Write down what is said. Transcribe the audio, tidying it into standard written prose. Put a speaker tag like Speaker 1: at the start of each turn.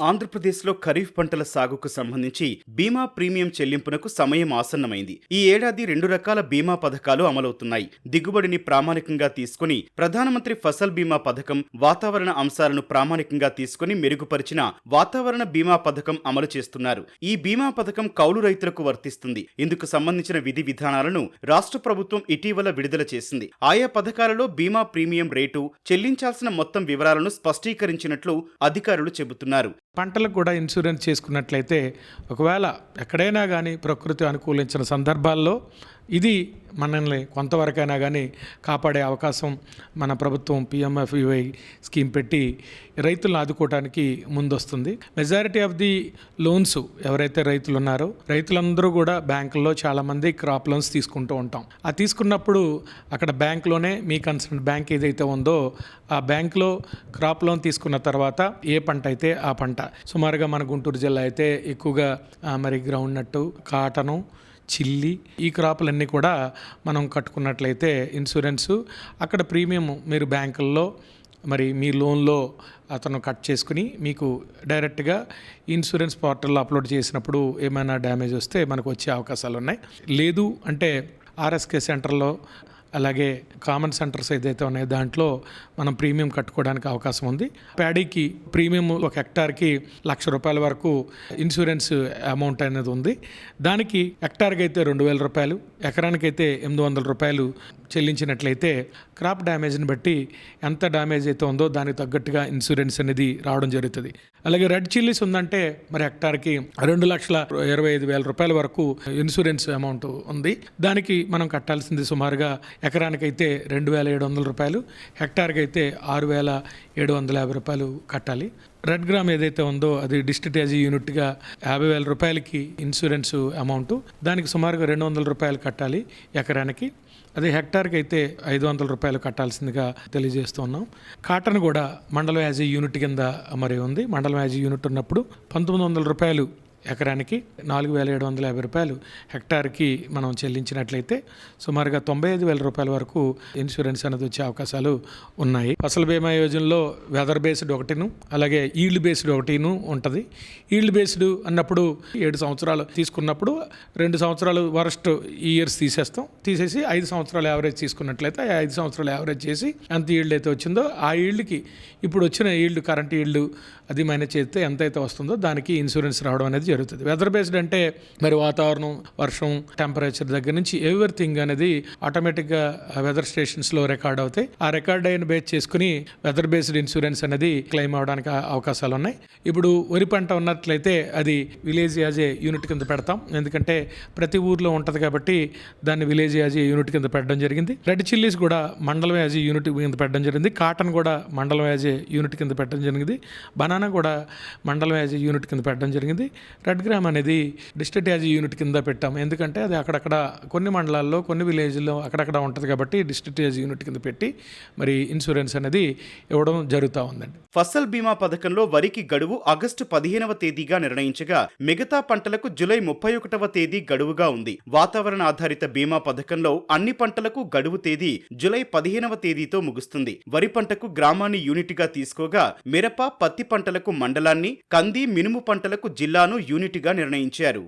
Speaker 1: ఆంధ్రప్రదేశ్లో ఖరీఫ్ పంటల సాగుకు సంబంధించి బీమా ప్రీమియం చెల్లింపునకు సమయం ఆసన్నమైంది. ఈ ఏడాది 2 రకాల బీమా పథకాలు అమలవుతున్నాయి. దిగుబడిని ప్రామాణికంగా తీసుకుని ప్రధానమంత్రి ఫసల్ బీమా పథకం, వాతావరణ అంశాలను ప్రామాణికంగా తీసుకుని మెరుగుపరిచిన వాతావరణ బీమా పథకం అమలు చేస్తున్నారు. ఈ బీమా పథకం కౌలు రైతులకు వర్తిస్తుంది. ఇందుకు సంబంధించిన విధి విధానాలను రాష్ట్ర ప్రభుత్వం ఇటీవల విడుదల చేసింది. ఆయా పథకాలలో బీమా ప్రీమియం రేటు, చెల్లించాల్సిన మొత్తం వివరాలను స్పష్టీకరించినట్లు అధికారులు చెబుతున్నారు.
Speaker 2: పంటలకు కూడా ఇన్సూరెన్స్ చేసుకున్నట్లయితే ఒకవేళ ఎక్కడైనా కానీ ప్రకృతి అనుకూలించిన సందర్భాల్లో ఇది మనల్ని కొంతవరకైనా కానీ కాపాడే అవకాశం మన ప్రభుత్వం PMFUY స్కీమ్ పెట్టి రైతులను ఆదుకోవడానికి ముందొస్తుంది. మెజారిటీ ఆఫ్ ది లోన్స్ ఎవరైతే రైతులు ఉన్నారో రైతులందరూ కూడా బ్యాంకుల్లో చాలామంది క్రాప్ లోన్స్ తీసుకుంటూ ఉంటాం. ఆ తీసుకున్నప్పుడు అక్కడ బ్యాంకులోనే మీ కన్సర్న్ బ్యాంక్ ఏదైతే ఉందో ఆ బ్యాంకులో క్రాప్ లోన్ తీసుకున్న తర్వాత ఏ పంట అయితే ఆ పంట, సుమారుగా మన గుంటూరు జిల్లా అయితే ఎక్కువగా మరి గ్రౌండ్ నట్టు, కాటను, చిల్లి, ఈ క్రాపులన్నీ కూడా మనం కట్టుకున్నట్లయితే ఇన్సూరెన్సు అక్కడ ప్రీమియం మీరు బ్యాంకుల్లో మరి మీ లోన్లో అతను కట్ చేసుకుని మీకు డైరెక్ట్గా ఇన్సూరెన్స్ పోర్టల్లో అప్లోడ్ చేసినప్పుడు ఏమైనా డ్యామేజ్ వస్తే మనకు వచ్చే అవకాశాలు ఉన్నాయి. లేదు అంటే RSK సెంటర్లో అలాగే కామన్ సెంటర్స్ ఏదైతే ఉన్నాయో దాంట్లో మనం ప్రీమియం కట్టుకోవడానికి అవకాశం ఉంది. ప్యాడీకి ప్రీమియం ఒక హెక్టార్కి ₹1,00,000 వరకు ఇన్సూరెన్స్ అమౌంట్ అనేది ఉంది. దానికి హెక్టార్కి అయితే ₹2,000, ఎకరానికైతే ₹800 చెల్లించినట్లయితే క్రాప్ డ్యామేజ్ని బట్టి ఎంత డ్యామేజ్ అయితే ఉందో దానికి తగ్గట్టుగా ఇన్సూరెన్స్ అనేది రావడం జరుగుతుంది. అలాగే రెడ్ చిల్లీస్ ఉందంటే మరి హెక్టార్కి ₹2,25,000 వరకు ఇన్సూరెన్స్ అమౌంట్ ఉంది. దానికి మనం కట్టాల్సింది సుమారుగా ఎకరానికైతే ₹2,700, హెక్టార్కి అయితే ₹6,750 కట్టాలి. రెడ్ గ్రామ్ ఏదైతే ఉందో అది డిస్ట్రిక్ట్ యాజీ యూనిట్గా ₹50,000 ఇన్సూరెన్స్ అమౌంట్, దానికి సుమారుగా ₹200 కట్టాలి ఎకరానికి. అదే హెక్టార్కి అయితే ₹500 కట్టాల్సిందిగా తెలియజేస్తున్నాం. కాటన్ కూడా మండలం యాజీ యూనిట్ కింద మరి ఉంది. మండలం యాజీ యూనిట్ ఉన్నప్పుడు ₹1,900 ఎకరానికి, ₹4,750 హెక్టార్కి మనం చెల్లించినట్లయితే సుమారుగా ₹95,000 వరకు ఇన్సూరెన్స్ అనేది వచ్చే అవకాశాలు ఉన్నాయి. ఫసల్ బీమా యోజనలో వెదర్ బేస్డ్ ఒకటిను, అలాగే ఈల్డ్ బేస్డ్ ఒకటిను ఉంటుంది. ఈల్డ్ బేస్డ్ అన్నప్పుడు 7 సంవత్సరాలు తీసుకున్నప్పుడు 2 సంవత్సరాలు వరస్ట్ ఇయర్స్ తీసేసి 5 సంవత్సరాలు యావరేజ్ తీసుకున్నట్లయితే 5 సంవత్సరాలు యావరేజ్ చేసి ఎంత ఈల్డ్ అయితే వచ్చిందో ఆ ఈల్డ్కి ఇప్పుడు వచ్చిన ఈల్డ్, కరెంట్ ఈల్డ్ అది మైనస్ చేస్తే ఎంత అయితే వస్తుందో దానికి ఇన్సూరెన్స్ రావడం అనేది జరుగుతుంది. వెదర్ బేస్డ్ అంటే మరి వాతావరణం, వర్షం, టెంపరేచర్ దగ్గర నుంచి ఎవ్రీథింగ్ అనేది ఆటోమేటిక్గా వెదర్ స్టేషన్స్లో రికార్డ్ అవుతాయి. ఆ రికార్డ్ అయిన బేస్ చేసుకుని వెదర్ బేస్డ్ ఇన్సూరెన్స్ అనేది క్లెయిమ్ అవడానికి అవకాశాలు ఉన్నాయి. ఇప్పుడు వరి పంట ఉన్నట్లయితే అది విలేజ్ యాజ్ ఏ యూనిట్ కింద పెడతాం, ఎందుకంటే ప్రతి ఊర్లో ఉంటుంది కాబట్టి దాన్ని విలేజ్ యాజ్ ఏ యూనిట్ కింద పెట్టడం జరిగింది. రెడ్ చిల్లీస్ కూడా మండలం యాజ్ ఏ యూనిట్ కింద పెట్టడం జరిగింది. కాటన్ కూడా మండలం యాజ్ ఏ యూనిట్ కింద పెట్టడం జరిగింది. బనానా కూడా మండలం యాజ్ యూనిట్ కింద పెట్టడం జరిగింది. రెడ్ గ్రామ్ అనేది డిస్ట్రిక్ట్ యాజ్ యూనిట్ కింద పెట్టాము, ఎందుకంటే అది అక్కడక్కడ కొన్ని మండలాల్లో కొన్ని విలేజ్లో అక్కడక్కడ ఉంటుంది కాబట్టి డిస్ట్రిక్ట్ యాజ్ యూనిట్ కింద పెట్టి మరి ఇన్సూరెన్స్ అనేది ఇవ్వడం జరుగుతూ ఉందండి.
Speaker 1: ఫసల్ బీమా పథకంలో వరికి గడువు ఆగస్టు 15వ తేదీగా నిర్ణయించగా మిగతా పంటలకు జూలై 31వ తేదీ గడువుగా ఉంది. వాతావరణ ఆధారిత బీమా పథకంలో అన్ని పంటలకు గడువు తేదీ జూలై 15వ తేదీతో ముగుస్తుంది. వరి పంటకు గ్రామాన్ని యూనిట్గా తీసుకోగా మిరప, పత్తి పంటలకు మండలాన్ని, కంది, మినుము పంటలకు జిల్లాను యూనిట్గా నిర్ణయించారు.